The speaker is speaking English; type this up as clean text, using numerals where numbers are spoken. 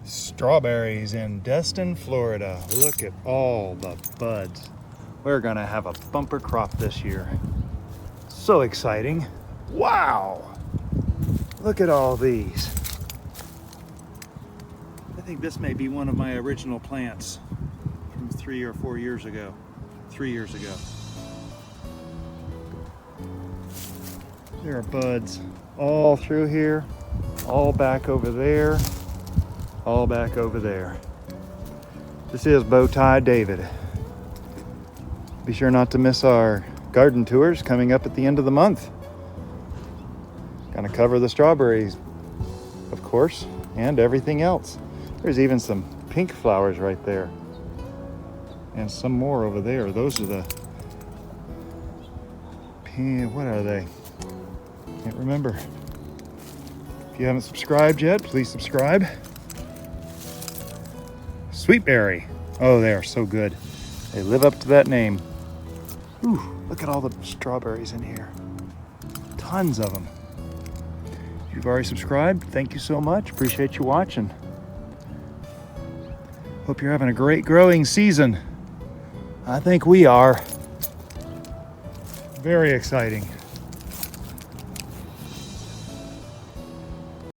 Strawberries in Destin, Florida. Look at all the buds. We're gonna have a bumper crop this year. So exciting. Wow! Look at all these. I think this may be one of my original plants from 3 or 4 years ago. 3 years ago. There are buds all through here, all back over there, all back over there. This is Bowtie David. Be sure not to miss our garden tours coming up at the end of the month. Gonna cover the strawberries, of course, and everything else. There's even some pink flowers right there. And some more over there. Those are the pink, what are they? Can't remember. If you haven't subscribed yet, please subscribe. Sweetberry. Oh, they are so good. They live up to that name. Ooh, look at all the strawberries in here. Tons of them. If you've already subscribed, thank you so much. Appreciate you watching. Hope you're having a great growing season. I think we are. Very exciting.